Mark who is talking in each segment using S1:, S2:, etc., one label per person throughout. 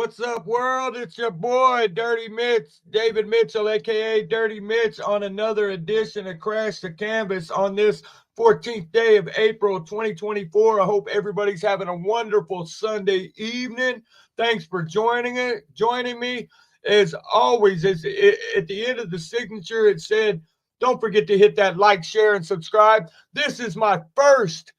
S1: What's up, world? It's your boy, Dirty Mitch, David Mitchell, aka Dirty Mitch, on another edition of Crash the Canvas on this 14th day of April 2024. I hope everybody's having a wonderful Sunday evening. Thanks for joining me. As always, at the end of the signature, it said, don't forget to hit that like, share, and subscribe. This is my first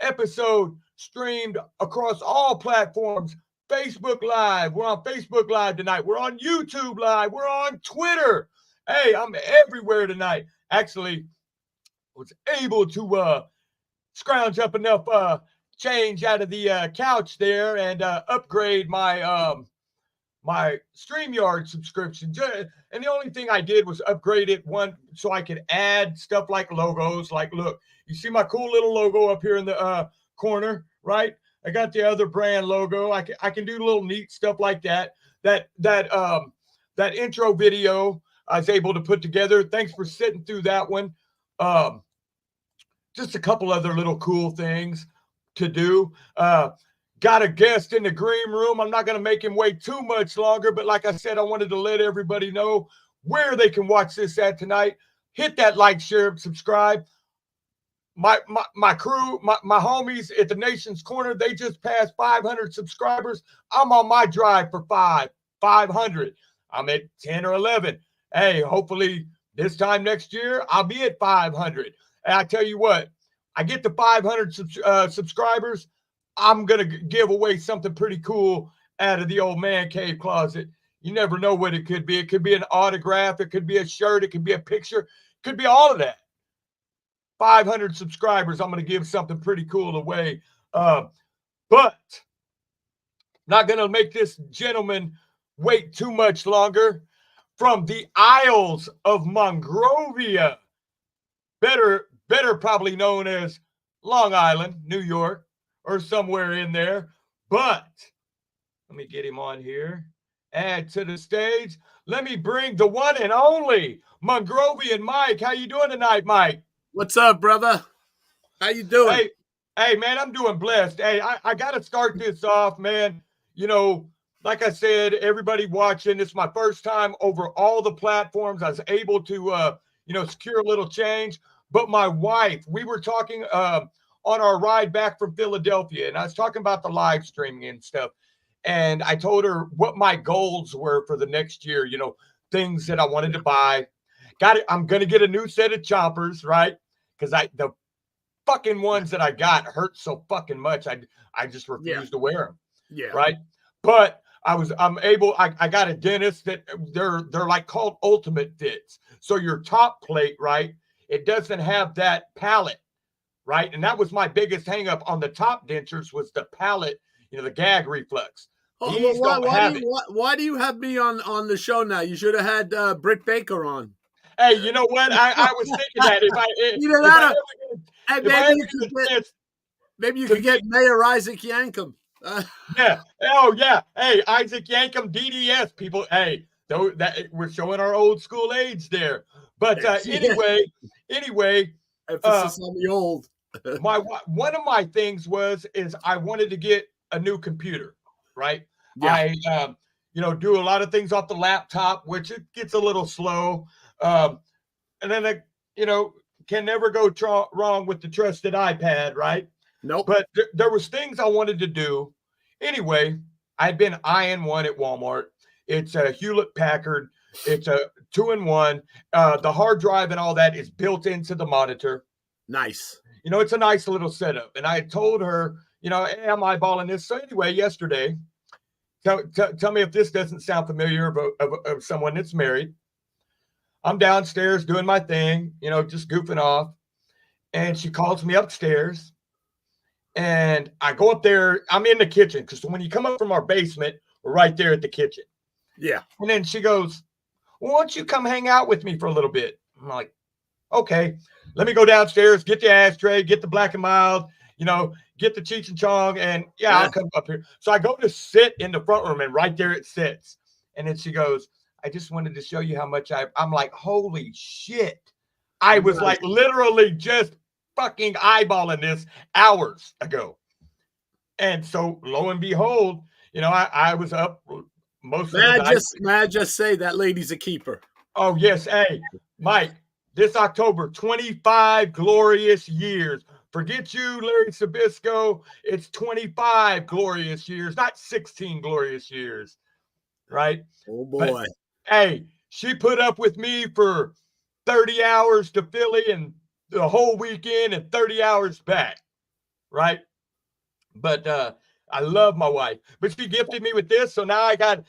S1: episode streamed across all platforms. Facebook Live. We're on Facebook Live tonight. We're on YouTube Live. We're on Twitter. Hey, I'm everywhere tonight. Actually, was able to scrounge up enough change out of the couch there and upgrade my my StreamYard subscription. And the only thing I did was upgrade it one so I could add stuff like logos. Like, look, you see my cool little logo up here in the corner, right? I got the other brand logo. I can do little neat stuff like that. That intro video I was able to put together. Thanks for sitting through that one. Just a couple other little cool things to do. Got a guest in the green room. I'm not going to make him wait too much longer, but like I said, I wanted to let everybody know where they can watch this at tonight. Hit that like, share, subscribe. My crew, my homies at the Nation's Corner, they just passed 500 subscribers. I'm on my drive for 500. I'm at 10 or 11. Hey, hopefully this time next year, I'll be at 500. And I tell you what, I get to 500 subscribers, I'm going to give away something pretty cool out of the old man cave closet. You never know what it could be. It could be an autograph. It could be a shirt. It could be a picture. It could be all of that. 500 subscribers, I'm going to give something pretty cool away. But not going to make this gentleman wait too much longer. From the Isles of Monrovia, better probably known as Long Island, New York, or somewhere in there. But let me get him on here. Add to the stage. Let me bring the one and only Mongrovian Mike. How you doing tonight, Mike?
S2: What's up, brother? How you doing?
S1: Hey, man, I'm doing blessed. Hey, I got to start this off, man. You know, like I said, everybody watching, it's my first time over all the platforms. I was able to, secure a little change. But my wife, we were talking on our ride back from Philadelphia, and I was talking about the live streaming and stuff. And I told her what my goals were for the next year, things that I wanted to buy. Got it. I'm going to get a new set of choppers, right? Because the fucking ones that I got hurt so fucking much. I just refused to wear them.
S2: Yeah.
S1: Right. But I got a dentist that they're like called ultimate fits. So your top plate, right? It doesn't have that palate, right? And that was my biggest hang up on the top dentures was the palate, the gag reflex.
S2: Why do you have me on the show now? You should have had Britt Baker on.
S1: Hey, you know what? I was thinking that
S2: maybe you could get Mayor Isaac Yankum.
S1: Yeah. Oh, yeah. Hey, Isaac Yankum, DDS people. Hey, we're showing our old school age there. But anyway,
S2: emphasis on the old.
S1: One of my things is I wanted to get a new computer, right?
S2: Yeah.
S1: I do a lot of things off the laptop, which it gets a little slow. And then I can never go wrong with the trusted iPad, right?
S2: Nope.
S1: But there was things I wanted to do. Anyway, I'd been eyeing one at Walmart. It's a Hewlett Packard. It's a 2-in-1. The hard drive and all that is built into the monitor.
S2: Nice.
S1: It's a nice little setup. And I told her, hey, I'm eyeballing this. So anyway, yesterday, tell me if this doesn't sound familiar of someone that's married. I'm downstairs doing my thing, just goofing off. And she calls me upstairs. And I go up there. I'm in the kitchen because when you come up from our basement, we're right there at the kitchen.
S2: Yeah.
S1: And then she goes, well, why don't you come hang out with me for a little bit? I'm like, okay, let me go downstairs, get the ashtray, get the Black and Mild, get the Cheech and Chong. And I'll come up here. So I go to sit in the front room and right there it sits. And then she goes, I just wanted to show you how much I'm like, holy shit. I was like literally just fucking eyeballing this hours ago. And so lo and behold, You know, I was up most of
S2: May
S1: the
S2: I
S1: night.
S2: just say that lady's a keeper.
S1: Oh, yes. Hey, Mike, this October, 25 glorious years. Forget you, Larry Sabisco. It's 25 glorious years, not 16 glorious years, right?
S2: Oh,
S1: But
S2: boy.
S1: hey, she put up with me for 30 hours to Philly and the whole weekend and 30 hours back, right? But I love my wife. But she gifted me with this, so now I got,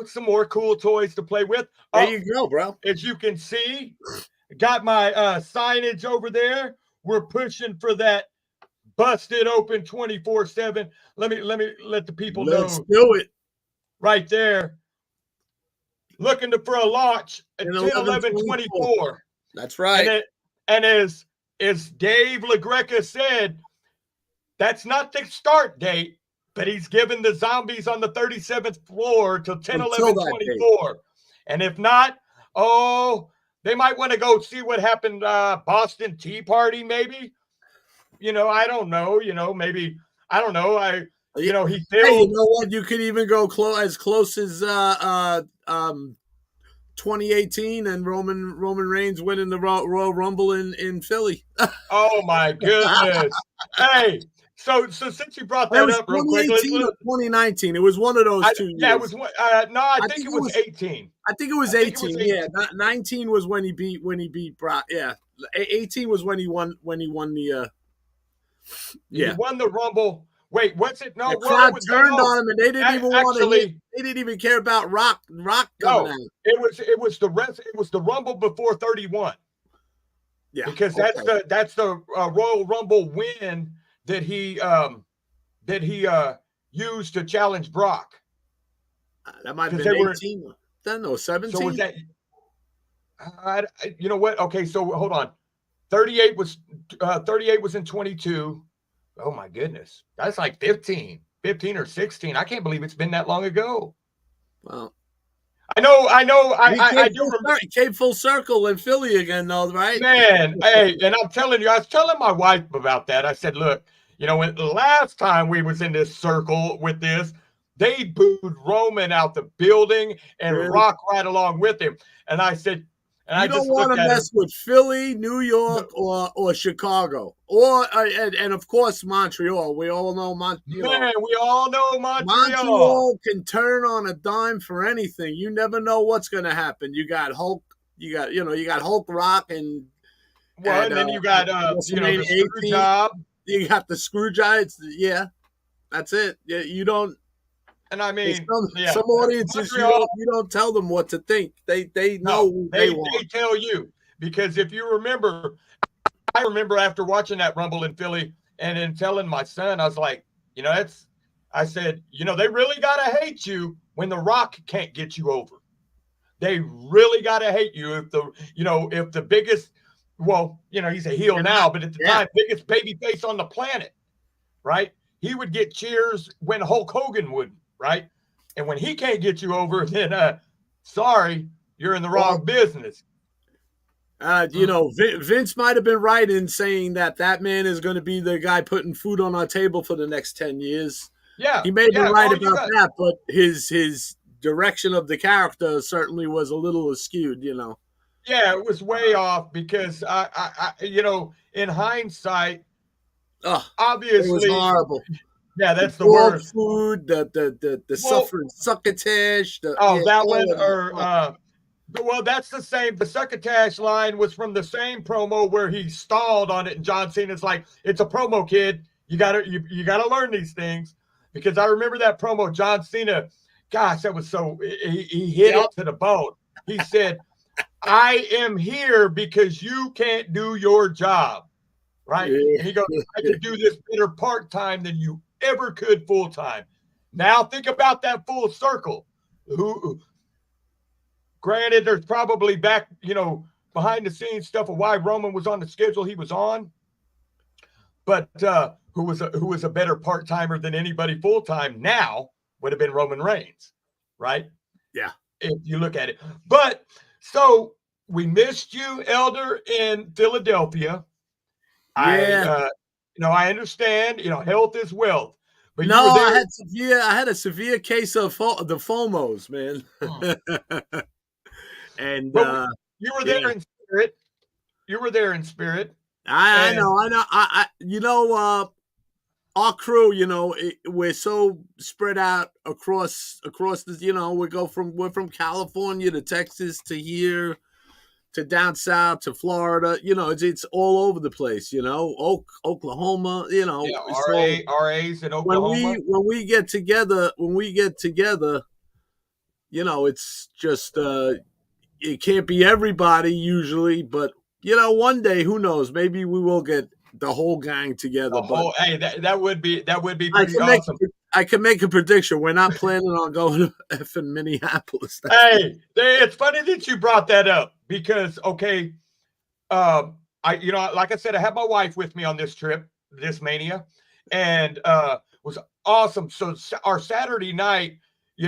S1: some more cool toys to play with.
S2: There you go, bro.
S1: As you can see, got my signage over there. We're pushing for that busted open 24/7. Let me let the people
S2: Let's
S1: know
S2: do it.
S1: right there. Looking for a launch at 10/11/24.
S2: That's right.
S1: And as Dave LaGreca said, that's not the start date, but he's given the zombies on the 37th floor till 10/11/24. And if not, they might want to go see what happened Boston Tea Party, maybe. I don't know. Maybe I don't know. He filled.
S2: Hey, you know what? You could even go as close as 2018 and Roman Reigns winning the Royal Rumble in Philly.
S1: Oh my goodness! Hey, so since you brought that up real quick,
S2: 2019. It was one of those 2 years.
S1: Yeah, it was. No, I think it was 18.
S2: I think it was 18. Yeah, 19 was when he beat Brock. Yeah, 18 was when he won the.
S1: He won the Rumble. Wait, what's it? No,
S2: the crowd turned on him, and they didn't even want to. They didn't even care about Rock coming out.
S1: It was the Rumble before 31.
S2: Yeah,
S1: because that's the Royal Rumble win that he used to challenge Brock.
S2: That might have been 18. Then no 17.
S1: So was that? You know what? Okay, so hold on. 38 was in 22. Oh my goodness, that's like 15 or 16. I can't believe it's been that long ago.
S2: Well,
S1: I know. I do remember.
S2: It came full circle in Philly again, though, right?
S1: Man, hey, and I'm telling you, I was telling my wife about that. I said, look, when the last time we was in this circle with this, they booed Roman out the building and Rock right along with him. And I said,
S2: you don't want to mess with Philly, New York, or Chicago, and of course Montreal. We all know Montreal.
S1: Man, we all know Montreal.
S2: Montreal can turn on a dime for anything. You never know what's going to happen. You got Hulk. You got Hulk Rock and
S1: then you got the screw job.
S2: You got the screw job. Yeah, that's it. Yeah, you don't.
S1: And I mean,
S2: some audiences, you don't tell them what to think. They know they want.
S1: They tell you, because if you remember, I remember after watching that Rumble in Philly and then telling my son, I was like, I said, they really gotta hate you when The Rock can't get you over. They really gotta hate you if the biggest, he's a heel now, but at the time, biggest baby face on the planet, right? He would get cheers when Hulk Hogan wouldn't. Right. And when he can't get you over, then sorry, you're in the wrong business.
S2: Vince might have been right in saying that man is going to be the guy putting food on our table for the next 10 years.
S1: Yeah.
S2: He may have been right about that, but his direction of the character certainly was a little askewed,
S1: Yeah, it was way off because I in hindsight, obviously
S2: it was horrible.
S1: Yeah, that's the worst.
S2: Food, the suffering succotash.
S1: That's the same. The succotash line was from the same promo where he stalled on it, and John Cena's like, "It's a promo, kid. You gotta learn these things." Because I remember that promo, John Cena. Gosh, that was so. He hit it to the bone. He said, "I am here because you can't do your job." Right? And he goes, "I can do this better part time than you ever could full time." Now think about that full circle. Who, granted, there's probably back, behind the scenes stuff of why Roman was on the schedule he was on, but who was a better part timer than anybody full time now would have been Roman Reigns, right?
S2: Yeah,
S1: if you look at it. But so we missed you, Elder, in Philadelphia.
S2: Yeah.
S1: I understand, health is wealth, But you were
S2: No,
S1: there.
S2: I had a severe case of the FOMOs, man.
S1: Hmm.
S2: And
S1: But you were there
S2: yeah,
S1: in spirit. You were there in spirit.
S2: I
S1: And
S2: know, our crew, we're so spread out across the, we're from California to Texas to here to down south to Florida. It's all over the place. Oklahoma.
S1: yeah,
S2: So
S1: RAs in Oklahoma.
S2: when we get together, it's just it can't be everybody usually, but one day, who knows? Maybe we will get the whole gang together.
S1: The
S2: But
S1: whole that would be
S2: I
S1: pretty
S2: can make
S1: awesome.
S2: I can make a prediction. We're not planning on going to effing Minneapolis.
S1: Hey, it's funny that you brought that up because okay, like I said, I have my wife with me on this trip, this mania, and was awesome. So our Saturday night, we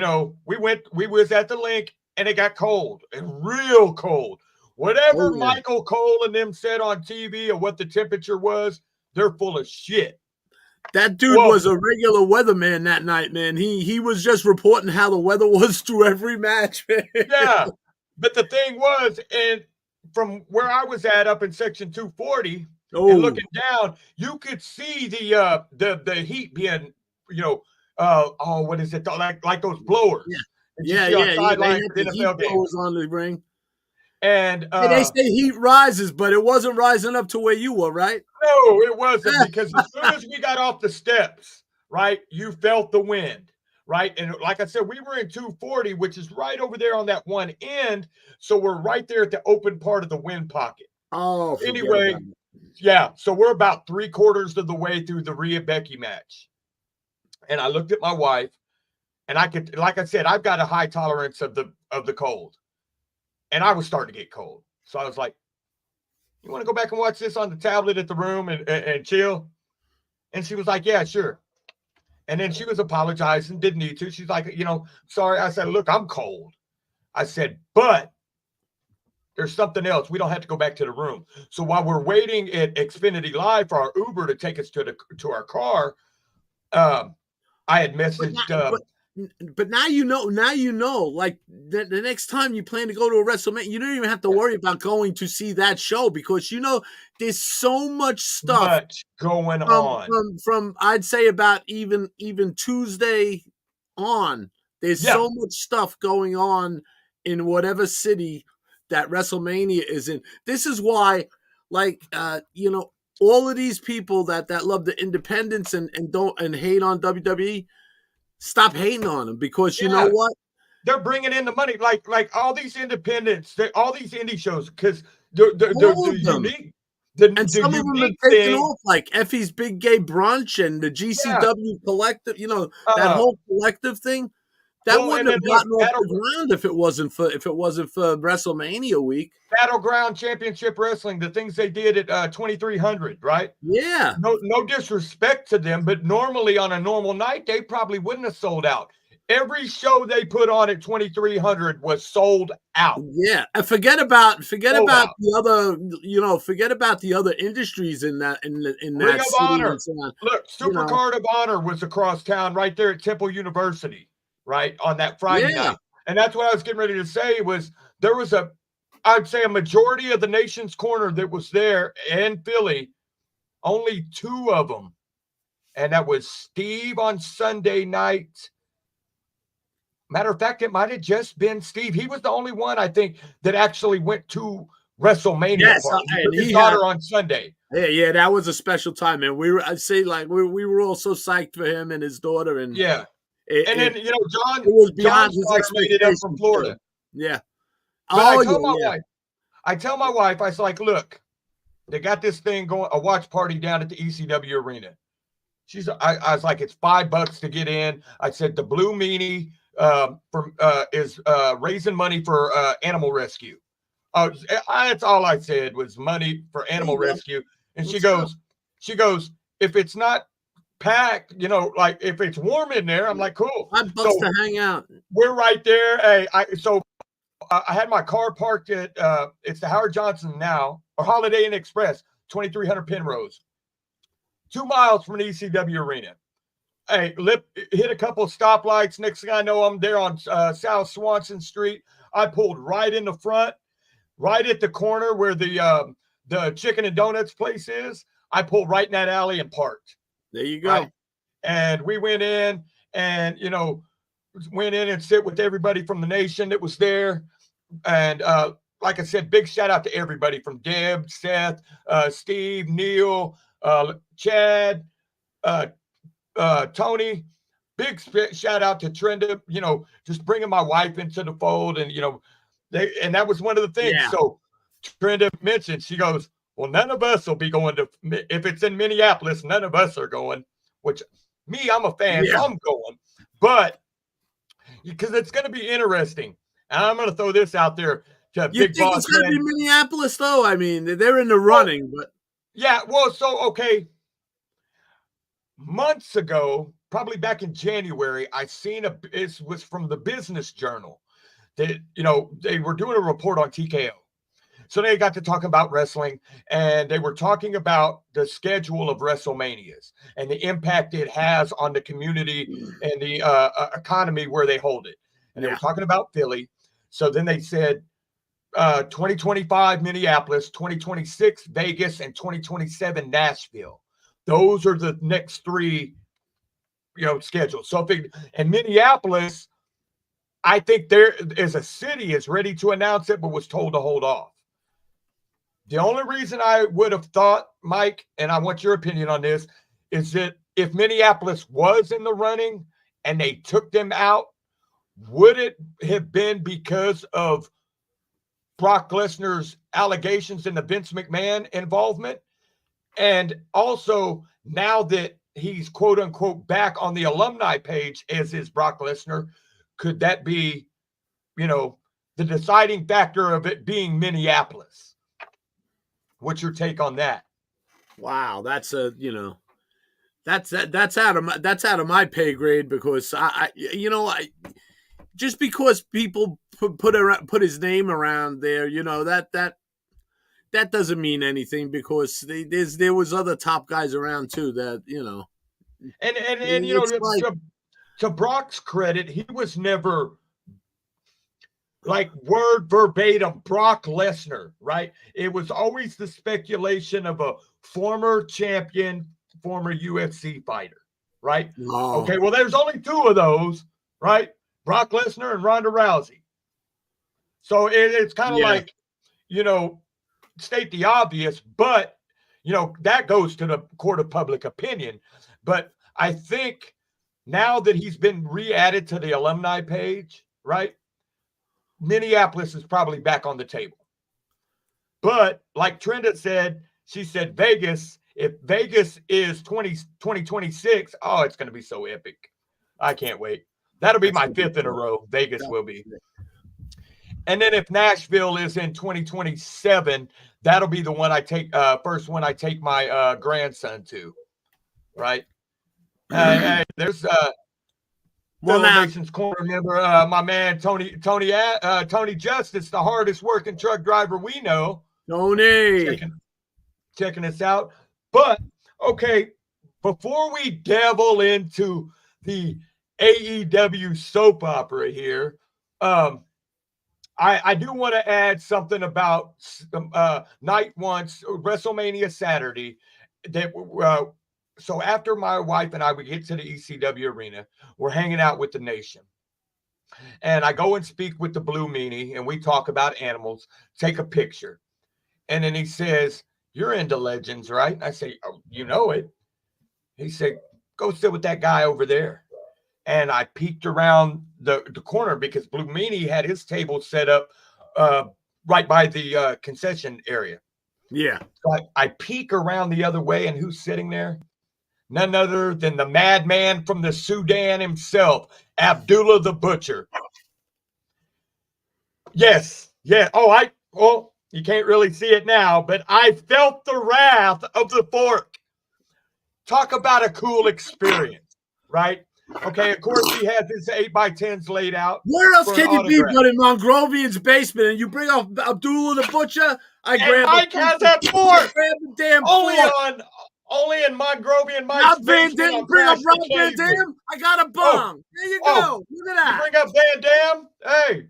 S1: was at the link and it got cold and real cold. Whatever
S2: Oh yeah.
S1: Michael Cole and them said on TV or what the temperature was, they're full of shit.
S2: That dude
S1: Well,
S2: was a regular weatherman that night, man. He was just reporting how the weather was through every match, man.
S1: yeah, but the thing was, and from where I was at up in section 240 and
S2: Oh,
S1: looking down, you could see the heat being, what is it? Like those blowers that you see on
S2: yeah. They
S1: sidelines
S2: had
S1: at
S2: the heat
S1: NFL games.
S2: blowers on the ring.
S1: And
S2: Hey, they say heat rises, but it wasn't rising up to where you were, right?
S1: no, it wasn't because as soon as we got off the steps, right, you felt the wind, right? And like I said, we were in 240, which is right over there on that one end. So we're right there at the open part of the wind pocket.
S2: Oh, forget
S1: Anyway,
S2: about it.
S1: yeah, so we're about 3/4 of the way through the Rhea Becky match. And I looked at my wife, and I could, like I said, I've got a high tolerance of the cold. And I was starting to get cold. So I was like, you want to go back and watch this on the tablet at the room and chill? And she was like, yeah, sure. And then she was apologizing, didn't need to. She's like, sorry. I said, look, I'm cold. I said, but there's something else. We don't have to go back to the room. So while we're waiting at Xfinity Live for our Uber to take us to our car, I had messaged.
S2: But now you know. Now you know. Like the next time you plan to go to a WrestleMania, you don't even have to worry about going to see that show because there's so much stuff
S1: much going on.
S2: from I'd say about even Tuesday on. There's
S1: Yeah.
S2: so much stuff going on in whatever city that WrestleMania is in. This is why, all of these people that love the independents and don't hate on WWE. Stop hating on them because you know what?
S1: They're bringing in the money, like all these independents, all these indie shows, because the unique,
S2: and some of them have taken off, like Effie's Big Gay Brunch and the GCW Collective. That whole collective thing that wouldn't have gotten off the ground if it wasn't for WrestleMania week.
S1: Battleground Championship Wrestling, the things they did at 2300, right?
S2: Yeah.
S1: No disrespect to them, but normally on a normal night, they probably wouldn't have sold out. Every show they put on at 2300 was sold out.
S2: Yeah, and forget about the other, forget about the other industries in that
S1: Ring of Honor.
S2: So
S1: look, Supercard of Honor was across town right there at Temple University, right, on that Friday night. And that's what I was getting ready to say was there was I'd say a majority of the Nation's Corner that was there in Philly, only two of them. And that was Steve on Sunday night. Matter of fact, it might have just been Steve. He was the only one, I think, that actually went to WrestleMania.
S2: Yes,
S1: with his daughter on Sunday.
S2: Yeah, that was a special time, man. I'd say we were all so psyched for him and his daughter, and
S1: then John,
S2: it was beyond
S1: his made it up from Florida.
S2: Yeah.
S1: But I tell my wife, I was like, look, they got this thing going, a watch party down at the ECW arena. I was like, it's $5 to get in. I said the Blue Meanie is raising money for animal rescue. That's all I said was money for animal rescue. And she goes, if it's not packed, like if it's warm in there, I'm like, cool.
S2: $5 to hang out.
S1: We're right there. Hey, I had my car parked at it's the Howard Johnson now, or Holiday Inn Express, 2300 Penrose, 2 miles from the ECW arena. Hey, hit a couple of stoplights. Next thing I know, I'm there on South Swanson Street. I pulled right in the front, right at the corner where the chicken and donuts place is. I pulled right in that alley and parked.
S2: There you go.
S1: Right? And we went in and, went in and sit with everybody from the nation that was there. And like I said, big shout out to everybody from Deb, Seth, Steve, Neil, Chad, Tony. Big shout out to Trenda, just bringing my wife into the fold. And, and that was one of the things.
S2: Yeah.
S1: So Trenda mentioned, she goes, well, none of us will be going to, if it's in Minneapolis, none of us are going, which me, I'm a fan, so I'm going. But because it's going to be interesting. And I'm going to throw this out there to
S2: you
S1: Big
S2: think
S1: Boss.
S2: It's going to be Minneapolis, though? I mean, they're in the running. But
S1: yeah, well, so, okay. Months ago, probably back in January, I seen it was from the Business Journal that, they were doing a report on TKO. So they got to talk about wrestling, and they were talking about the schedule of WrestleManias and the impact it has on the community and the economy where they hold it. And they were talking about Philly. So then they said 2025 Minneapolis, 2026 Vegas, and 2027 Nashville. Those are the next three, schedules. So and Minneapolis, I think there as a city is ready to announce it, but was told to hold off. The only reason I would have thought, Mike, and I want your opinion on this, is that if Minneapolis was in the running and they took them out, would it have been because of Brock Lesnar's allegations and the Vince McMahon involvement? And also, now that he's quote unquote back on the alumni page as is Brock Lesnar, could that be, the deciding factor of it being Minneapolis? What's your take on that?
S2: Wow, that's that's out of my pay grade, because I just because people put his name around there, that doesn't mean anything, because there was other top guys around too that
S1: and to Brock's credit, he was never like word verbatim Brock Lesnar, right? It was always the speculation of a former champion, former UFC fighter, right?
S2: Oh.
S1: Okay, well, there's only two of those, right? Brock Lesnar and Ronda Rousey. So it's kind of like, state the obvious, but, that goes to the court of public opinion. But I think now that he's been re-added to the alumni page, right? Minneapolis is probably back on the table. But like Trenda said, she said Vegas, if Vegas is 2026, oh, it's going to be so epic. I can't wait. That'll be my fifth in a row. Vegas will be. And then if Nashville is in 2027, that'll be the one I take, first one I take my grandson to, right? There's Nation's Corner member, my man Tony Justice, the hardest working truck driver we know.
S2: Tony,
S1: checking us out. But okay, before we devil into the AEW soap opera here, I do want to add something about night once WrestleMania Saturday. That so after my wife and I would get to the ECW arena, we're hanging out with the nation, and I go and speak with the Blue Meanie, and we talk about animals, take a picture, and then he says, "You're into legends, right?" I say, "Oh, you know it." He said, "Go sit with that guy over there." And I peeked around the corner because Blue Meanie had his table set up right by the concession area.
S2: Yeah.
S1: So I peek around the other way, and who's sitting there? None other than the madman from the Sudan himself, Abdullah the Butcher. Yes. Yeah. Oh, you can't really see it now, but I felt the wrath of the fork. Talk about a cool experience, right? Okay, of course he has his 8x10s laid out.
S2: Where else can you be but in Mongrovian's basement? And you bring up Abdullah the Butcher?
S1: Mike has that fork.
S2: Grab the damn
S1: only
S2: fork.
S1: on Only in Mongrovian Mike's
S2: Rob Van
S1: basement
S2: Dam,
S1: on
S2: bring up
S1: Crash
S2: Rob
S1: the
S2: Van
S1: Cable.
S2: Dam. I got a
S1: Oh,
S2: bong. There you
S1: oh,
S2: go. Look at
S1: You
S2: that.
S1: bring up Van Dam, hey,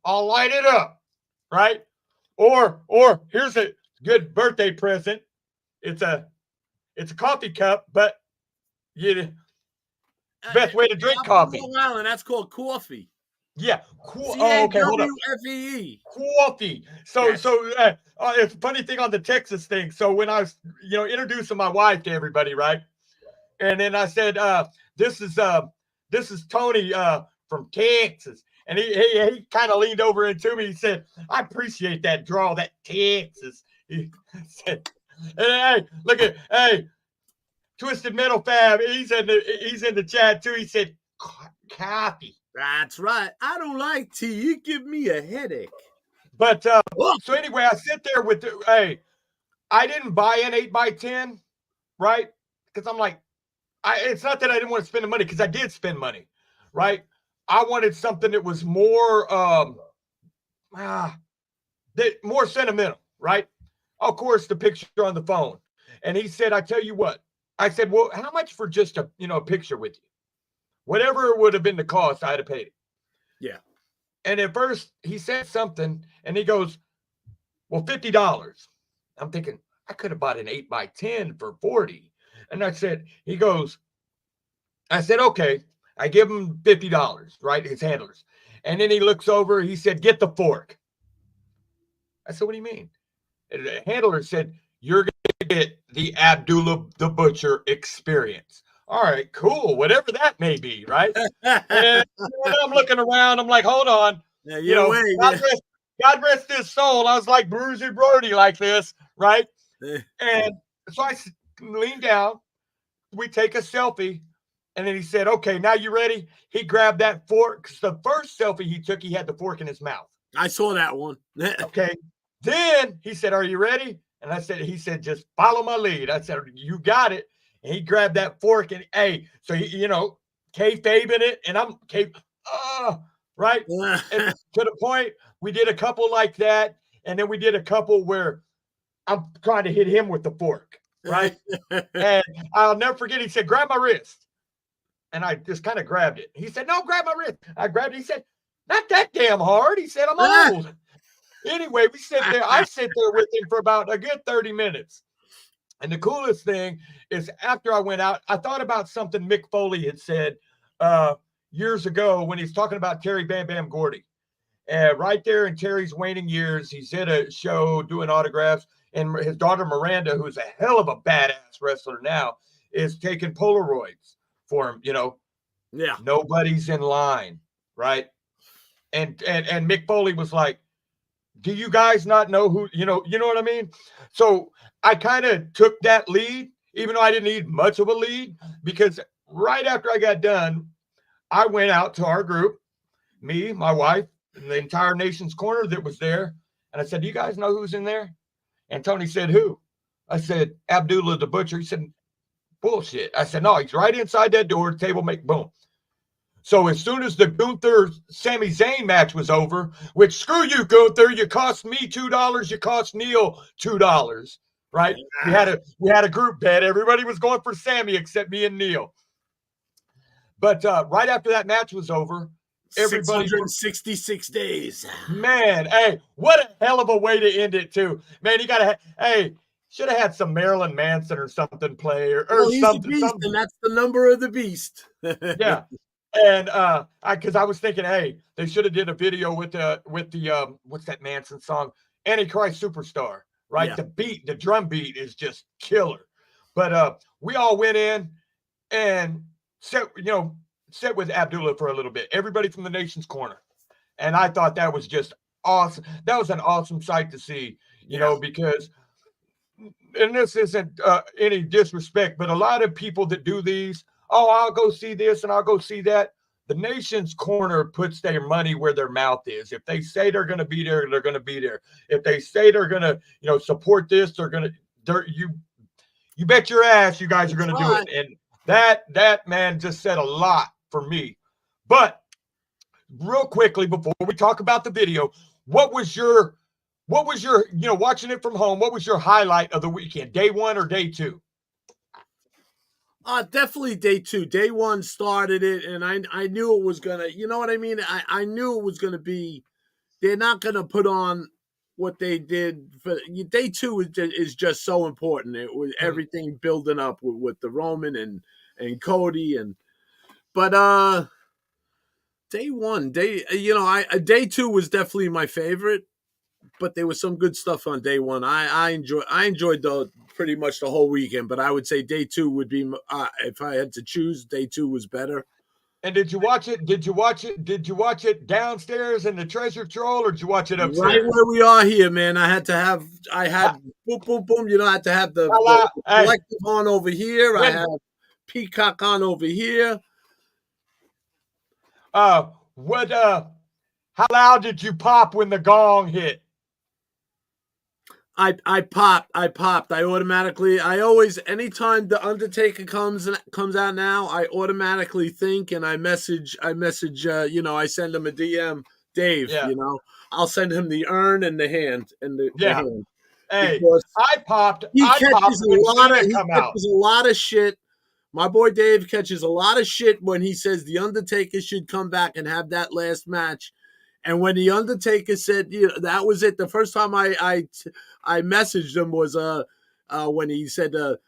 S1: I'll light it up, right? Or here's a good birthday present. It's a coffee cup, but it's the best way to drink
S2: I'm from
S1: coffee.
S2: Long Island. That's called coffee.
S1: Yeah, cool. Oh, okay, hold up.
S2: CAWFEE.
S1: Coffee. So,
S2: Yes.
S1: it's a funny thing on the Texas thing. So when I was, introducing my wife to everybody, right? And then I said, this is Tony from Texas. And he kind of leaned over into me. He said, I appreciate that draw, that Texas. He said, and hey, look at, hey, Twisted Metal Fab. He's in the chat too. He said, coffee.
S2: That's right. I don't like tea. It give me a headache.
S1: But so anyway, I sit there with I didn't buy an 8x10, right? Because I'm like, it's not that I didn't want to spend the money, because I did spend money, right? I wanted something that was more more sentimental, right? Of course, the picture on the phone. And he said, I tell you what. I said, well, how much for just a picture with you? Whatever it would have been the cost, I'd have paid it.
S2: Yeah.
S1: And at first he said something and he goes, well, $50. I'm thinking, I could have bought an 8x10 for 40. And I said, okay. I give him $50, right? His handlers. And then he looks over, he said, get the fork. I said, what do you mean? And the handler said, you're going to get the Abdullah the Butcher experience. All right, cool. Whatever that may be, right? And I'm looking around. I'm like, hold on.
S2: Yeah,
S1: God rest his soul. I was like Bruisey Brody like this, right? And so I leaned down. We take a selfie. And then he said, okay, now you ready? He grabbed that fork. Because the first selfie he took, he had the fork in his mouth.
S2: I saw that one.
S1: Okay. Then he said, are you ready? And he said, just follow my lead. I said, you got it. And he grabbed that fork and so he, kayfabing it. And I'm right. And to the point, we did a couple like that. And then we did a couple where I'm trying to hit him with the fork. Right. And I'll never forget. He said, grab my wrist. And I just kind of grabbed it. He said, no, grab my wrist. I grabbed it. He said, not that damn hard. He said, I'm old. Anyway, I sit there with him for about a good 30 minutes. And the coolest thing is after I went out, I thought about something Mick Foley had said years ago when he's talking about Terry Bam Bam Gordy. Right there in Terry's waning years, he's at a show doing autographs. And his daughter Miranda, who's a hell of a badass wrestler now, is taking Polaroids for him.
S2: Yeah.
S1: Nobody's in line, right? And Mick Foley was like, do you guys not know who, you know what I mean? So I kind of took that lead, even though I didn't need much of a lead, because right after I got done, I went out to our group, me, my wife, and the entire Nation's Corner that was there. And I said, do you guys know who's in there? And Tony said, who? I said, Abdullah the Butcher. He said, bullshit. I said, no, he's right inside that door, table make boom. So as soon as the Gunther Sami Zayn match was over, which screw you, Gunther, you cost me $2, you cost Neil $2, right? We had a group bet. Everybody was going for Sami except me and Neil. But right after that match was over, everybody
S2: 666 days.
S1: Man, hey, what a hell of a way to end it too. Man, you gotta should have had some Marilyn Manson or something play or
S2: he's
S1: something.
S2: The beast, and that's the number of the beast.
S1: Yeah. And because I was thinking, hey, they should have did a video with the what's that Manson song? Antichrist Superstar, right? Yeah. The drum beat is just killer. But we all went in and sat with Abdullah for a little bit. Everybody from the Nation's Corner. And I thought that was just awesome. That was an awesome sight to see, you know, because and this isn't any disrespect, but a lot of people that do these, I'll go see this and I'll go see that. The Nation's Corner puts their money where their mouth is. If they say they're going to be there, they're going to be there. If they say they're going to, support this, they're going to. You bet your ass, you guys are going to do it. And that man just said a lot for me. But real quickly before we talk about the video, what was your watching it from home? What was your highlight of the weekend? Day one or day two?
S2: Definitely day 2. Day 1 started it, and I knew it was gonna. You know what I mean? I knew it was gonna be. They're not gonna put on what they did for day 2 is just so important. It was
S1: Mm.
S2: everything building up with the Roman and Cody but day 1 day I day 2 was definitely my favorite, but there was some good stuff on day 1. I enjoyed the pretty much the whole weekend, but I would say day 2 would be if I had to choose, day 2 was better.
S1: And did you watch it? Did you watch it? Did you watch it downstairs in the treasure troll, or did you watch it
S2: Right
S1: upstairs?
S2: where we are here, man. I had boom, boom, boom. I had to have the
S1: Hey,
S2: collective on over here. I
S1: when
S2: have Peacock on over here.
S1: what how loud did you pop when the gong hit?
S2: I popped. I automatically. I always anytime the Undertaker comes out now, I automatically think and I message. I send him a DM, Dave.
S1: Yeah,
S2: I'll send him the urn and the hand the
S1: yeah.
S2: hand
S1: Hey,
S2: because he
S1: I popped
S2: catches
S1: when Cena come out.
S2: a lot of shit. My boy Dave catches a lot of shit when he says the Undertaker should come back and have that last match. And when the Undertaker said, that was it. The first time I messaged him was when he said the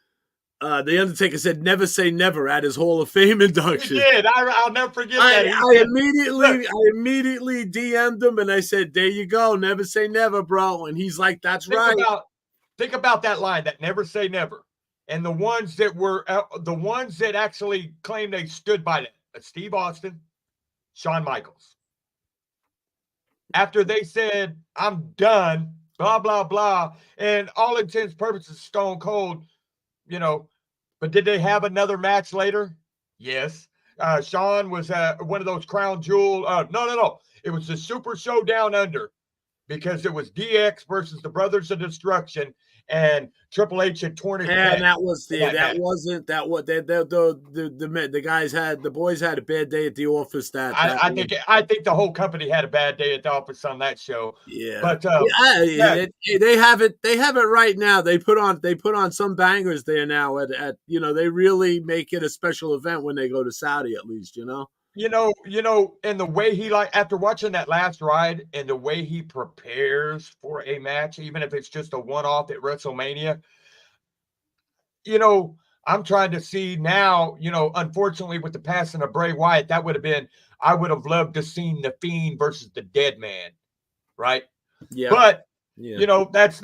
S2: Undertaker said never say never at his Hall of Fame
S1: He
S2: induction.
S1: did. I'll never forget that. He said, "Look,
S2: I immediately DM'd him and I said, there you go, never say never, bro. And he's like, that's
S1: think
S2: right.
S1: about think about that line, that never say never." And the ones that were the ones that actually claimed they stood by that, Steve Austin, Shawn Michaels. After they said, "I'm done," blah blah blah, and all intents purposes, Stone Cold, you know. But did they have another match later? Yes. Shawn was one of those crown jewel. No. It was the Super Showdown Under, because it was DX versus the Brothers of Destruction, and Triple H had torn his
S2: And
S1: pec
S2: that was
S1: in that match.
S2: the guys had the boys had a bad day at the office
S1: I think the whole company had a bad day at the office on that show.
S2: yeah.
S1: But yeah,
S2: They have it right now. They put on some bangers there now at they really make it a special event when they go to Saudi, at least.
S1: and the way he, like, after watching that last ride and the way he prepares for a match, even if it's just a one-off at WrestleMania, I'm trying to see now, unfortunately with the passing of Bray Wyatt, I would have loved to seen The Fiend versus the Dead Man, right?
S2: Yeah.
S1: But
S2: Yeah.
S1: that's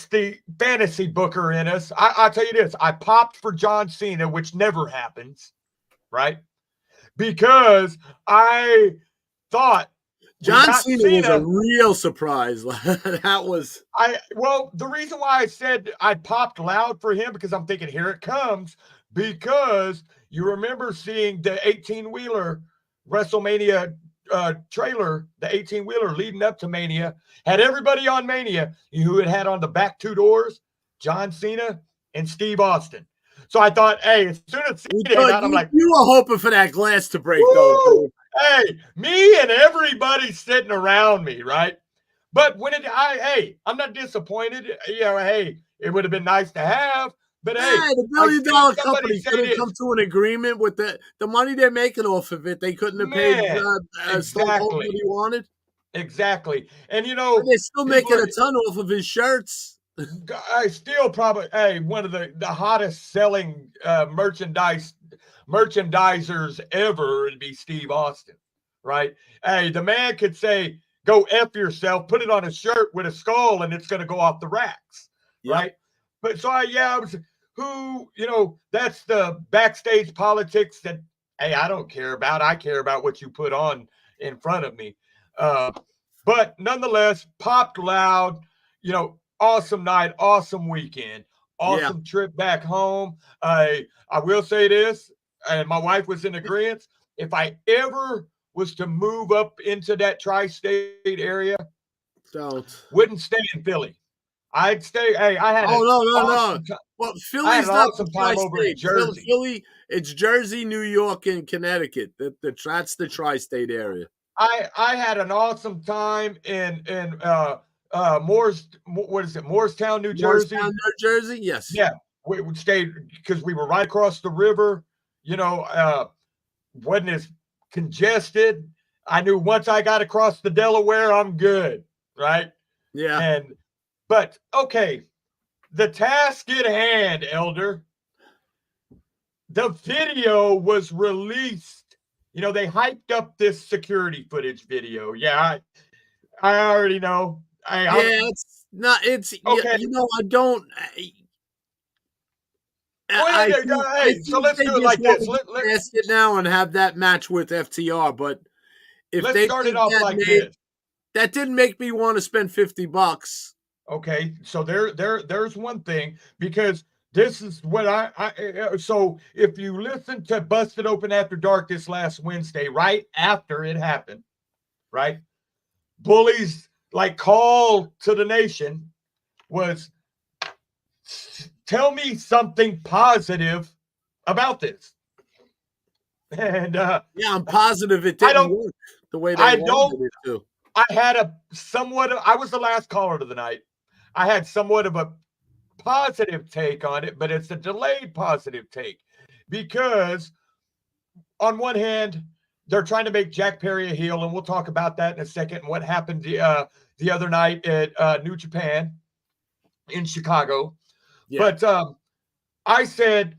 S1: the fantasy booker in us. I'll tell you this: I popped for John Cena, which never happens, right? Because I thought
S2: John Cena was a real surprise. That was
S1: the reason why I said I popped loud for him, because I'm thinking, here it comes, because you remember seeing the 18-wheeler WrestleMania trailer, the 18-wheeler leading up to Mania, had everybody on Mania who had on the back two doors, John Cena and Steve Austin. So I thought, hey, as soon as Cena came out, I'm like,
S2: you were hoping for that glass to break,
S1: though. Hey, me and everybody sitting around me, right? But I'm not disappointed. Hey, it would have been nice to have. But hey,
S2: the billion-dollar company couldn't come to an agreement with the money they're making off of it. They couldn't have paid Stone Cold what he wanted.
S1: Exactly. And
S2: they're still making a ton off of his shirts.
S1: I still probably one of the hottest selling merchandisers ever would be Steve Austin, right? Hey, the man could say, "Go F yourself," put it on a shirt with a skull, and it's going to go off the racks, right? But so that's the backstage politics that, hey, I don't care about. I care about what you put on in front of me. But nonetheless, popped loud, awesome night, awesome weekend, awesome trip back home. I will say this, and my wife was in agreement. If I ever was to move up into that tri-state area, wouldn't stay in Philly. I'd stay. Hey, I had
S2: no. Well, Philly's not
S1: awesome time over in Jersey.
S2: Philly, it's Jersey, New York, and Connecticut. That's the tri-state area.
S1: I had an awesome time in Morristown, New Jersey.
S2: Morristown, New Jersey, yes.
S1: Yeah, we would stay because we were right across the river. Wasn't as congested. I knew once I got across the Delaware, I'm good, right?
S2: Yeah.
S1: But okay, the task at hand, Elder. The video was released. They hyped up this security footage video. Yeah, I already know.
S2: It's not. It's
S1: okay.
S2: I don't. I
S1: Hey, so
S2: think
S1: let's
S2: they
S1: do it
S2: just
S1: like
S2: want
S1: this.
S2: to ask it now and have that match with FTR. But if
S1: Let's
S2: they
S1: start it
S2: think
S1: off like this.
S2: that didn't make me want to spend $50.
S1: Okay, so there's one thing, because this is what so if you listen to Busted Open After Dark this last Wednesday, right after it happened, right? Bully's like call to the nation was, tell me something positive about this. And
S2: yeah, I'm positive it didn't work the way they wanted it to.
S1: I had I was the last caller of the night. I had somewhat of a positive take on it, but it's a delayed positive take, because on one hand, they're trying to make Jack Perry a heel, and we'll talk about that in a second, and what happened the other night at New Japan in Chicago. Yeah. But I said,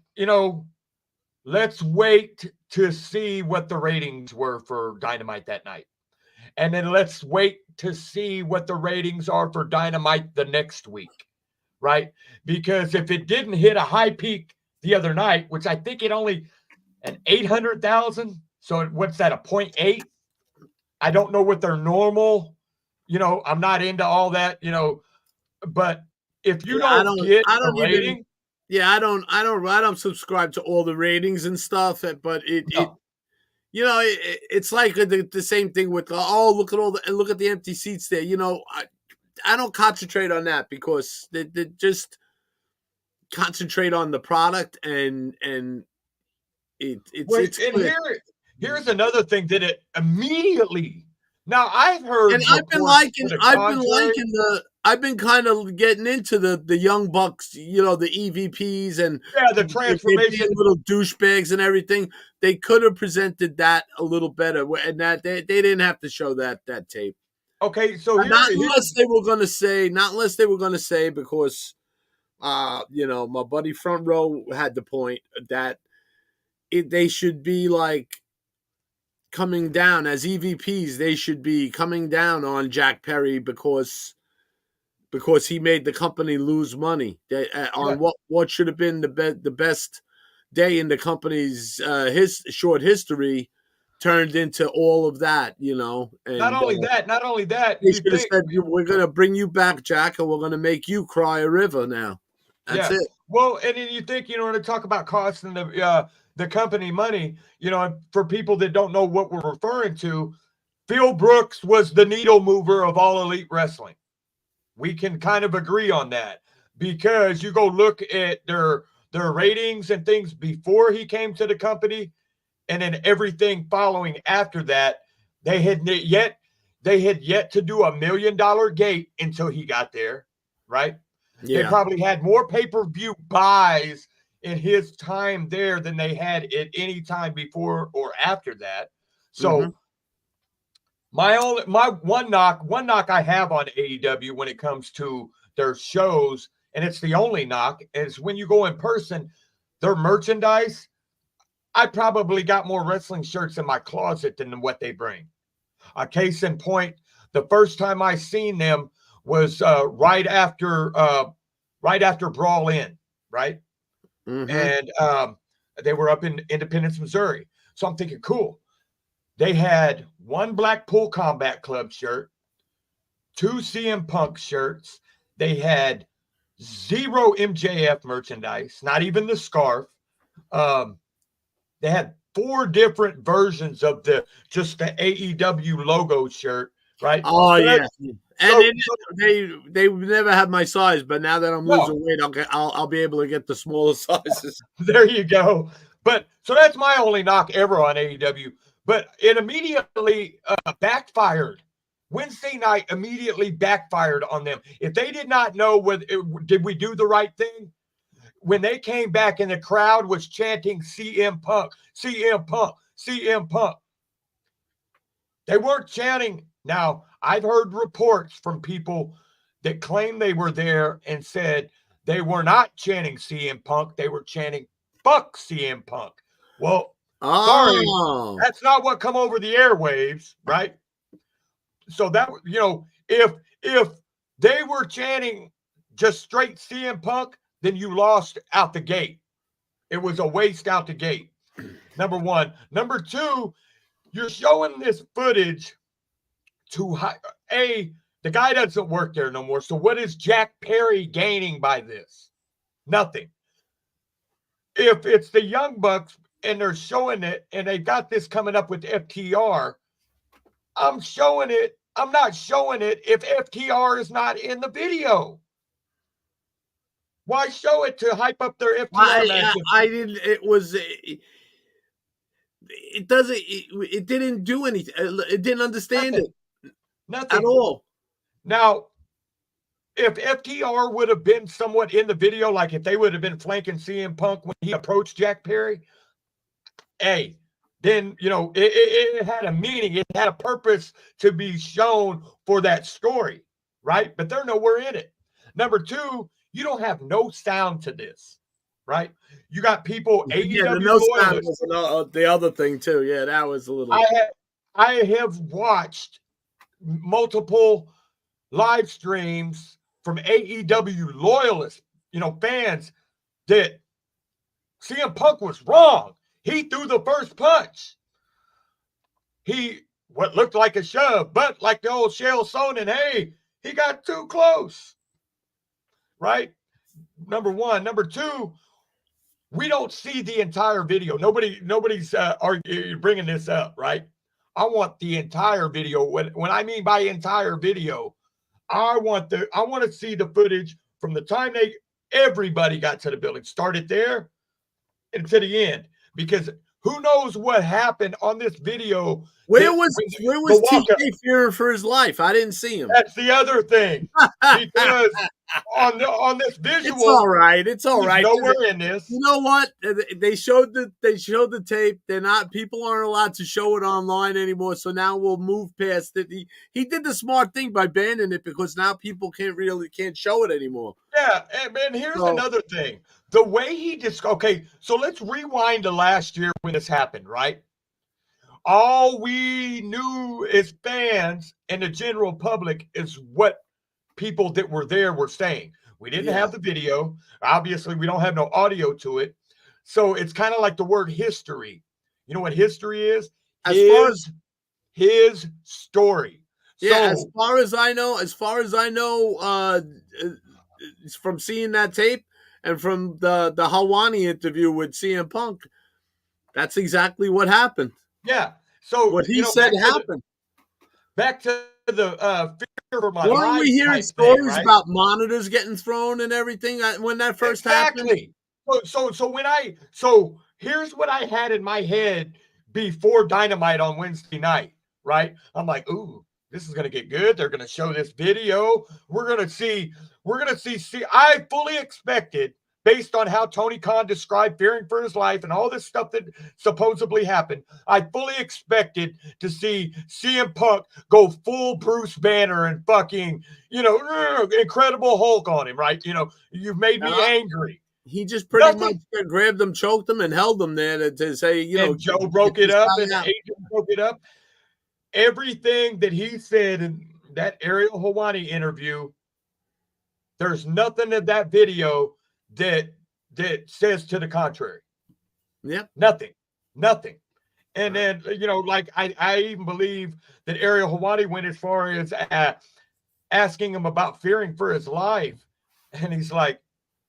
S1: let's wait to see what the ratings were for Dynamite that night. And then let's wait to see what the ratings are for Dynamite the next week, right? Because if it didn't hit a high peak the other night, which I think it only an 800,000, so what's that, a 0.8? I don't know what their normal, I'm not into all that, but if you don't get a rating.
S2: I don't subscribe to all the ratings and stuff, but it's like the same thing with look at the empty seats there. I don't concentrate on that, because they just concentrate on the product, and it's
S1: and here's another thing that it immediately. Now I've heard,
S2: and I've been kind of getting into the Young Bucks, the EVPs, and
S1: the transformation,
S2: little douchebags and everything. They could have presented that a little better, and that they didn't have to show that tape.
S1: Okay, so
S2: not unless they were going to say, because my buddy Front Row had the point that they should be like coming down as EVPs. They should be coming down on Jack Perry because he made the company lose money on what should have been the best day in the company's short history, turned into all of that, And
S1: not only that,
S2: they should have said, we're going to bring you back, Jack, and we're going to make you cry a river now. That's it.
S1: Well, and then you think, when to talk about costing the company money, for people that don't know what we're referring to, Phil Brooks was the needle mover of All Elite Wrestling. We can kind of agree on that, because you go look at their ratings and things before he came to the company, and then everything following after that. They had yet to do $1 million gate until he got there, right? Yeah. They probably had more pay-per-view buys in his time there than they had at any time before or after that. So my one knock I have on AEW when it comes to their shows, and it's the only knock, is when you go in person, their merchandise. I probably got more wrestling shirts in my closet than what they bring. A case in point, the first time I seen them was right after Brawl In, right? And they were up in Independence, Missouri. So I'm thinking, cool. They had one Blackpool Combat Club shirt, 2 CM Punk shirts. They had 0 MJF merchandise, not even the scarf. They had 4 different versions of just the AEW logo shirt, right?
S2: Oh, so yeah. And they never had my size, but now that I'm losing weight, I'll be able to get the smaller sizes.
S1: There you go. But so that's my only knock ever on AEW. But it immediately backfired. Wednesday night immediately backfired on them. If they did not know did we do the right thing? when they came back and the crowd was chanting CM Punk, CM Punk, CM Punk. They weren't chanting. Now, I've heard reports from people that claim they were there and said they were not chanting CM Punk. They were chanting fuck CM Punk. Well, sorry, that's not what come over the airwaves, right? So that, if they were chanting just straight CM Punk, then you lost out the gate. It was a waste out the gate. Number one. Number two, you're showing this footage to the guy doesn't work there no more. So what is Jack Perry gaining by this? Nothing. If it's the Young Bucks and they're showing it and they got this coming up with FTR, I'm showing it. I'm not showing it if FTR is not in the video. Why show it to hype up their FTR match?
S2: I didn't. It was. It doesn't. It didn't do anything. It didn't understand
S1: Nothing
S2: at all.
S1: Now, if FTR would have been somewhat in the video, like if they would have been flanking CM Punk when he approached Jack Perry, then it had a meaning. It had a purpose to be shown for that story, right? But they're nowhere in it. Number two, you don't have no sound to this, right? You got people, AEW
S2: no sound
S1: loyalists.
S2: was the other thing too. Yeah, that was a little.
S1: I have watched multiple live streams from AEW loyalists, fans, that CM Punk was wrong. He threw the first punch. What looked like a shove, but like the old Chael Sonnen, hey, he got too close. Right? Number one. Number two, we don't see the entire video. Nobody's bringing this up, right? I want the entire video. When I mean by entire video, I want to see the footage from the time everybody got to the building, started there and to the end, because who knows what happened on this video.
S2: Where was TK fearing for his life? I didn't see him.
S1: That's the other thing. Because on this visual,
S2: it's all right. It's all right.
S1: Nowhere in this.
S2: You know what? They showed the tape. People aren't allowed to show it online anymore. So now we'll move past it. He did the smart thing by banning it, because now people can't show it anymore.
S1: Yeah, and here's another thing. The way he just so let's rewind to last year when this happened, right? All we knew as fans and the general public is what people that were there were saying. We didn't have the video. Obviously, we don't have no audio to it. So it's kind of like the word history. You know what history is? His story.
S2: Yeah, as far as I know, from seeing that tape and from the Helwani interview with CM Punk, that's exactly what happened.
S1: Yeah. So
S2: what he said happened.
S1: Back to the fear for my life.
S2: Weren't we hearing stories about monitors getting thrown and everything when that first happened?
S1: So here's what I had in my head before Dynamite on Wednesday night, right? I'm like, ooh, this is gonna get good. They're gonna show this video. We're gonna see. I fully expected, based on how Tony Khan described fearing for his life and all this stuff that supposedly happened, I fully expected to see CM Punk go full Bruce Banner and fucking, Incredible Hulk on him, right? You've made me angry.
S2: He just pretty much grabbed them, choked them, and held them there to say,
S1: and Joe broke it up, and Adrian broke it up. Everything that he said in that Ariel Helwani interview, there's nothing in that video that says to the contrary.
S2: Yeah.
S1: Nothing. And then, I even believe that Ariel Helwani went as far as asking him about fearing for his life. And he's like,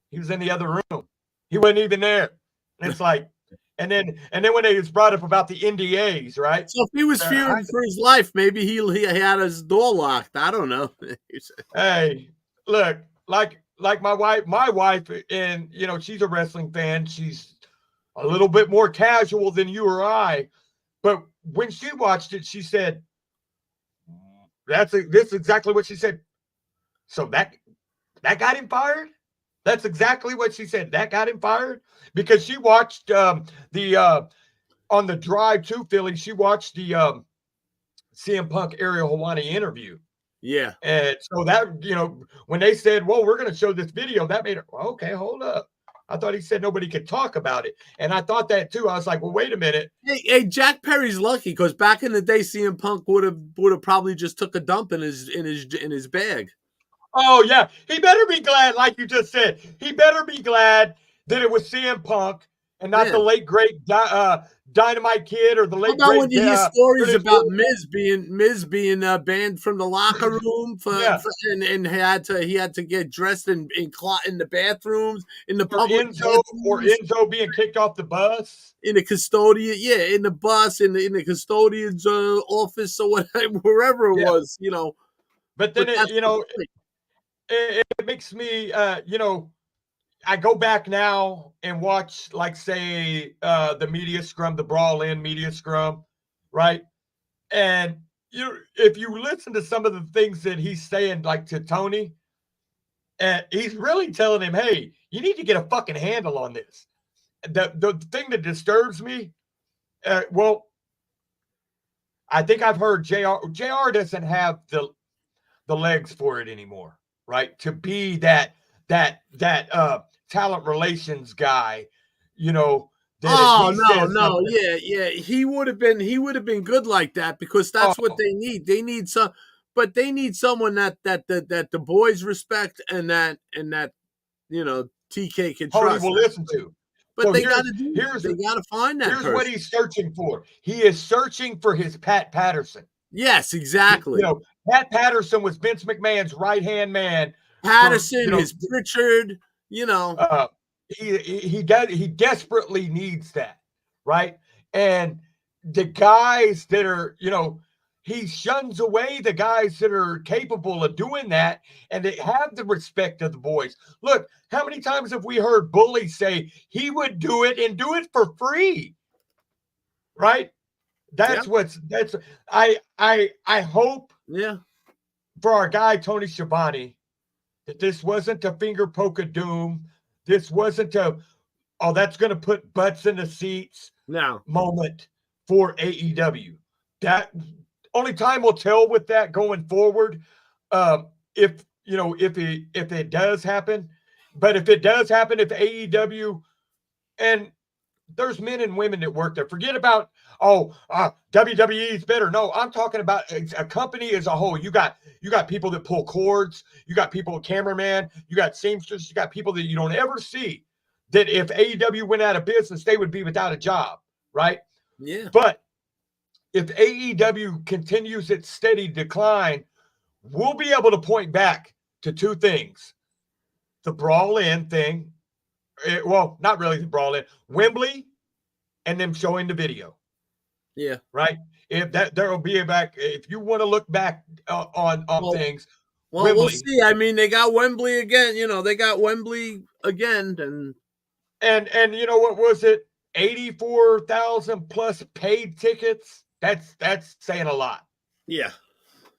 S1: he was in the other room. He wasn't even there. And it's like, and then when it was brought up about the NDAs, right?
S2: So if he was fearing for his life, maybe he had his door locked. I don't know.
S1: Hey, look, like my wife, and she's a wrestling fan. She's a little bit more casual than you or I, but when she watched it, she said, this is exactly what she said. So that got him fired? That's exactly what she said. That got him fired because she watched the on the drive to Philly. She watched the CM Punk Ariel Hawani interview.
S2: Yeah.
S1: And so that, when they said, well, we're going to show this video, that made it, okay, hold up. I thought he said nobody could talk about it. And I thought that too. I was like, well, wait a minute.
S2: Hey, Jack Perry's lucky because back in the day, CM Punk would have probably just took a dump in his bag.
S1: Oh, yeah. He better be glad, like you just said. He better be glad that it was CM Punk and not the late, great Dynamite Kid or the late,
S2: How about
S1: great...
S2: when you hear stories about Miz being banned from the locker room and he had to get dressed in the bathrooms, in the public bathrooms,
S1: or Enzo being kicked off the bus?
S2: In the custodian, in the bus, in the custodian's office or whatever, wherever it was,
S1: But then, it makes me, I go back now and watch, like, say, the media scrum, the Brawl In media scrum, right? And if you listen to some of the things that he's saying, like to Tony, and he's really telling him, hey, you need to get a fucking handle on this. The thing that disturbs me, well, I think I've heard JR doesn't have the legs for it anymore, right? To be that talent relations guy,
S2: No. Yeah. He would have been good like that because that's what they need. They need someone that the boys respect and that TK can
S1: Tony
S2: trust.
S1: will listen to.
S2: But so they got to find that.
S1: Here's what he's searching for. He is searching for his Pat Patterson.
S2: Yes, exactly.
S1: Pat Patterson was Vince McMahon's right-hand man.
S2: Patterson, his Pritchard,
S1: he desperately needs that, right? And the guys that are, he shuns away the guys that are capable of doing that and they have the respect of the boys. Look, how many times have we heard Bully say he would do it and do it for free? Right? I hope for our guy Tony Schiavone that this wasn't a finger poke of doom. This wasn't that's going to put butts in the seats moment for AEW. That only time will tell with that going forward. If it does happen, but if it does happen, if AEW, and there's men and women that work there, forget about WWE is better. No, I'm talking about a company as a whole. You got people that pull cords, you got people, cameraman, you got seamsters, you got people that you don't ever see. That if AEW went out of business, they would be without a job, right?
S2: Yeah.
S1: But if AEW continues its steady decline, we'll be able to point back to two things. The Brawl In thing. Well, not really the Brawl In. Wembley and them showing the video.
S2: Yeah.
S1: Right? If there will be if you want to look back on things.
S2: Well, Wembley. We'll see. I mean, they got Wembley again. They got Wembley again.
S1: And what was it? 84,000 plus paid tickets. That's saying a lot.
S2: Yeah.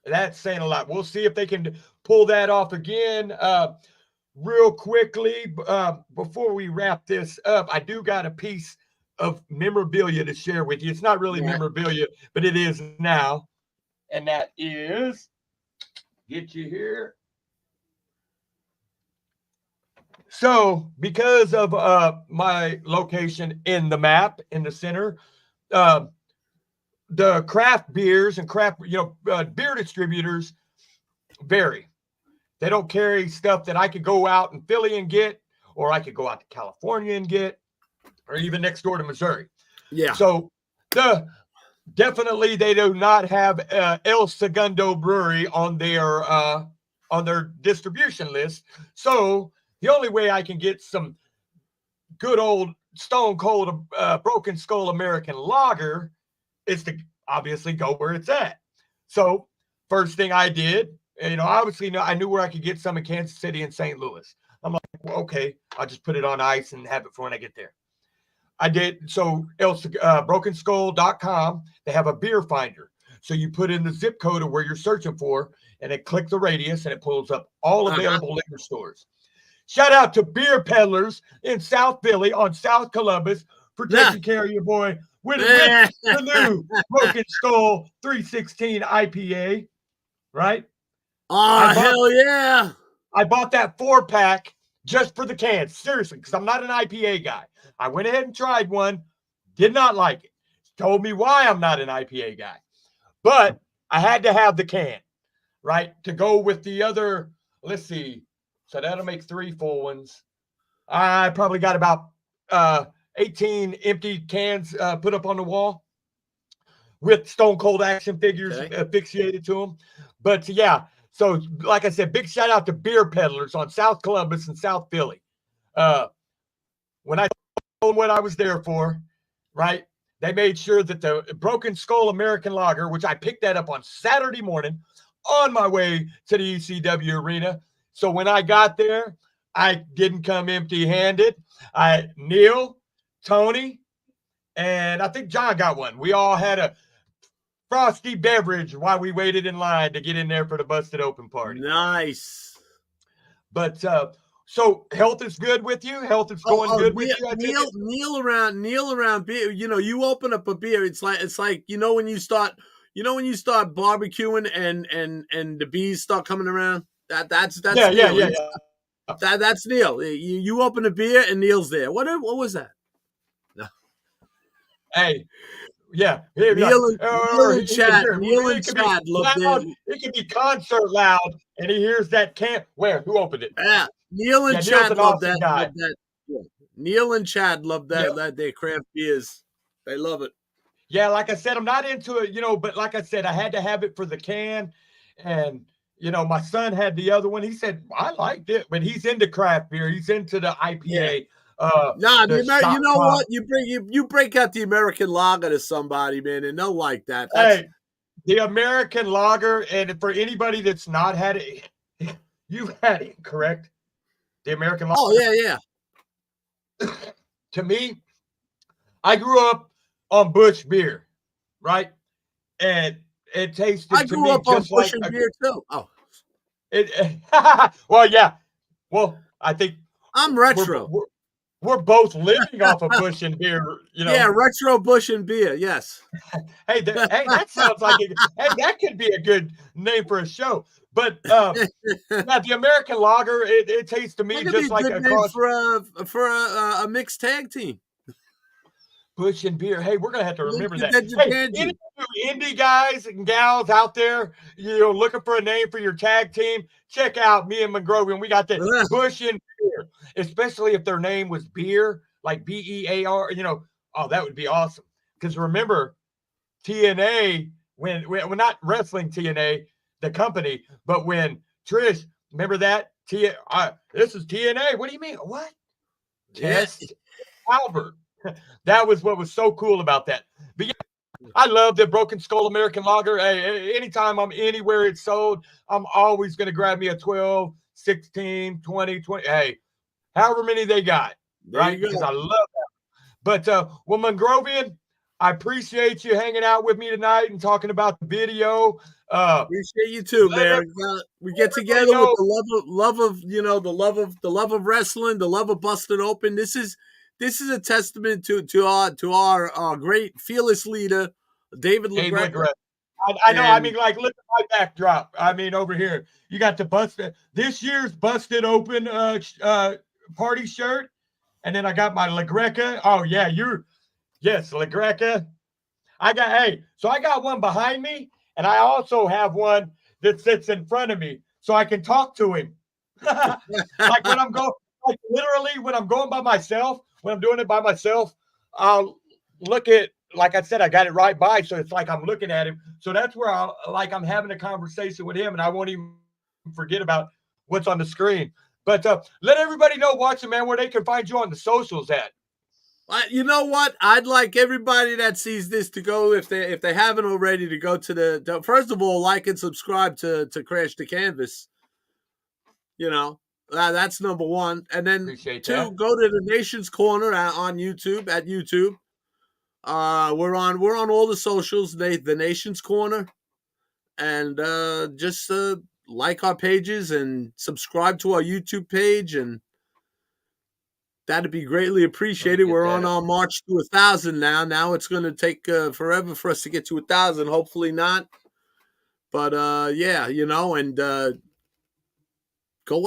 S1: That's saying a lot. We'll see if they can pull that off again. Real quickly, before we wrap this up, I do got a piece of memorabilia to share with you. It's not really memorabilia, but it is now. And that is, get you here. So, because of my location in the map, in the center, the craft beers and beer distributors vary. They don't carry stuff that I could go out in Philly and get, or I could go out to California and get, or even next door to Missouri.
S2: Yeah.
S1: So definitely they do not have El Segundo Brewery on their distribution list. So the only way I can get some good old Stone Cold Broken Skull American Lager is to obviously go where it's at. So first thing I did, obviously I knew where I could get some in Kansas City and St. Louis. I'm like, well, okay, I'll just put it on ice and have it for when I get there. I did. So brokenskull.com, they have a beer finder. So you put in the zip code of where you're searching for, and it click the radius, and it pulls up all available liquor stores. Shout out to Beer Peddlers in South Philly on South Columbus for taking care of your boy with the new Broken Skull 316 IPA, right?
S2: Oh, hell yeah.
S1: I bought that 4-pack just for the cans, seriously, because I'm not an IPA guy. I went ahead and tried one, did not like it. Told me why I'm not an IPA guy. But I had to have the can, right, to go with the other. Let's see. So that'll make 3 full ones. I probably got about 18 empty cans put up on the wall with Stone Cold action figures affixated to them. But yeah, so like I said, big shout out to Beer Peddlers on South Columbus and South Philly. When I told them what I was there for, right, they made sure that the Broken Skull American Lager, which I picked that up on Saturday morning on my way to the ECW arena. So when I got there, I didn't come empty-handed. Neil, Tony, and I think John got one. We all had a frosty beverage while we waited in line to get in there for the Busted Open party.
S2: Nice.
S1: But so health is good with you? Health is going good with you?
S2: Kneel around beer. You know, you open up a beer. It's like when you start barbecuing and the bees start coming around. That's Neil.
S1: Yeah.
S2: That's Neil. You open a beer and Neil's there. What was that? No.
S1: Hey. Yeah,
S2: Neil and Chad loved it.
S1: It can be concert loud, and he hears that can. Where? Who opened it?
S2: Yeah, Neil and Chad love that. Yeah. Neil and Chad love that. That their craft beers. They love it.
S1: Yeah, like I said, I'm not into it, but like I said, I had to have it for the can, and my son had the other one. He said I liked it, but he's into craft beer. He's into the IPA.
S2: Yeah. You know what? You break out the American lager to somebody, man, and they'll like that.
S1: Hey, the American lager, and for anybody that's not had it, you've had it, correct? The American lager.
S2: Oh yeah.
S1: To me, I grew up on Busch beer, right? And it tasted.
S2: I grew up on Busch and beer too. Oh,
S1: well, yeah. Well, I think
S2: I'm retro.
S1: We're both living off of Busch and beer,
S2: Yeah, retro Busch and beer, yes.
S1: Hey, that sounds like that could be a good name for a show. But the American lager, it tastes to me just like a
S2: for a mixed tag team.
S1: Busch and beer. Hey, we're gonna have to remember that. Hey, any of you indie guys and gals out there, looking for a name for your tag team, check out me and Mongrovian. We got the Busch and beer, especially if their name was beer, like BEAR. Oh, that would be awesome. Because remember, TNA when not wrestling TNA, the company, but when Trish, remember that this is TNA. What do you mean? What? Yes, Albert. That was what was so cool about that. But yeah, I love the Broken Skull American Lager. Hey, anytime I'm anywhere it's sold, I'm always going to grab me a 12, 16, 20. Hey, however many they got, right? Because I love that. But, Mongrovian, I appreciate you hanging out with me tonight and talking about the video.
S2: Appreciate you too, man. We get together with the love of wrestling, the love of Busted Open. This is a testament to our great fearless leader, David LaGreca.
S1: I know. I mean, like, look at my backdrop. I mean, over here, you got this year's Busted Open party shirt, and then I got my LaGreca. Oh yeah, yes, LaGreca. I got one behind me, and I also have one that sits in front of me, so I can talk to him. Like when I'm going, like literally when I'm going by myself. When I'm doing it by myself, I'll look at, like I said, I got it right by, so it's like I'm looking at him. So that's where I'm having a conversation with him, and I won't even forget about what's on the screen. But let everybody know, watching, man, where they can find you on the socials at.
S2: You know what? I'd like everybody that sees this to go, if they haven't already, to go to first of all, like and subscribe to Crash the Canvas. That's number one. And then two, go to the Nation's Corner on YouTube at YouTube. We're on all the socials, the Nation's Corner. And just like our pages and subscribe to our YouTube page. And That'd be greatly appreciated. We're on our march to 1,000 now. Now it's going to take forever for us to get to 1,000. Hopefully not. But yeah, you know, and go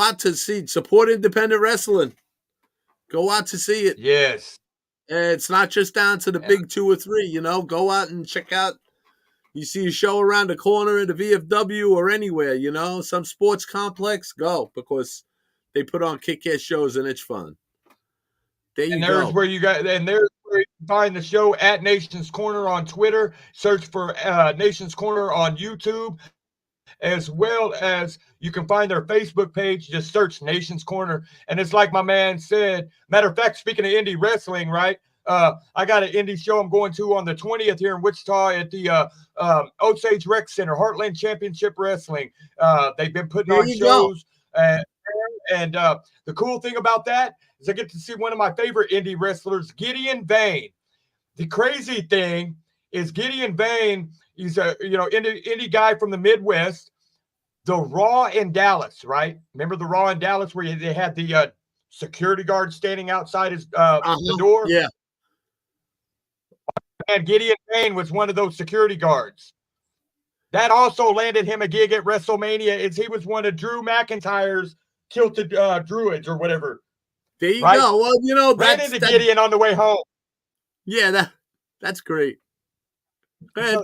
S2: out to support independent wrestling. Go out to see it.
S1: Yes.
S2: It's not just down to the big 2 or 3, you know. Go out and check out. You see a show around the corner at the VFW or anywhere, you know, some sports complex, go, because they put on kick-ass shows and it's fun. There you go.
S1: There's where you can find the show at Nation's Corner on Twitter. Search for Nation's Corner on YouTube, as well as you can find their Facebook page. Just search Nation's Corner. And it's like my man said. Matter of fact, speaking of indie wrestling, right? I got an indie show I'm going to on the 20th here in Wichita at the Osage Rec Center, Heartland Championship Wrestling. They've been putting on shows. And the cool thing about that is I get to see one of my favorite indie wrestlers, Gideon Vane. The crazy thing is Gideon Vane, he's a indie guy from the Midwest. The Raw in Dallas, right? Remember the Raw in Dallas where they had the security guard standing outside his the door?
S2: Yeah.
S1: And Gideon Vane was one of those security guards. That also landed him a gig at WrestleMania, as he was one of Drew McIntyre's Tilted Druids or whatever.
S2: There you go. Well, you know,
S1: ran into Gideon on the way home.
S2: Yeah, that's great.
S1: So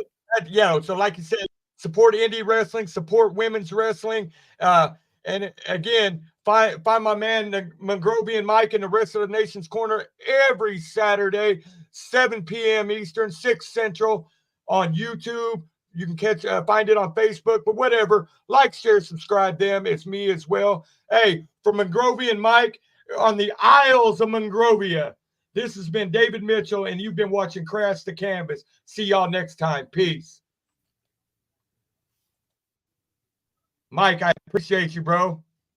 S1: like you said, support indie wrestling, support women's wrestling, and again, find my man the Mongrovian Mike in the Wrestler Nation's Corner every Saturday, 7 p.m. Eastern, 6 Central on YouTube. You can find it on Facebook, but whatever. Like, share, subscribe them. It's me as well. Hey, for Mongrovian Mike on the Isles of Monrovia, this has been David Mitchell, and you've been watching Crash the Canvas. See y'all next time. Peace. Mike, I appreciate you, bro.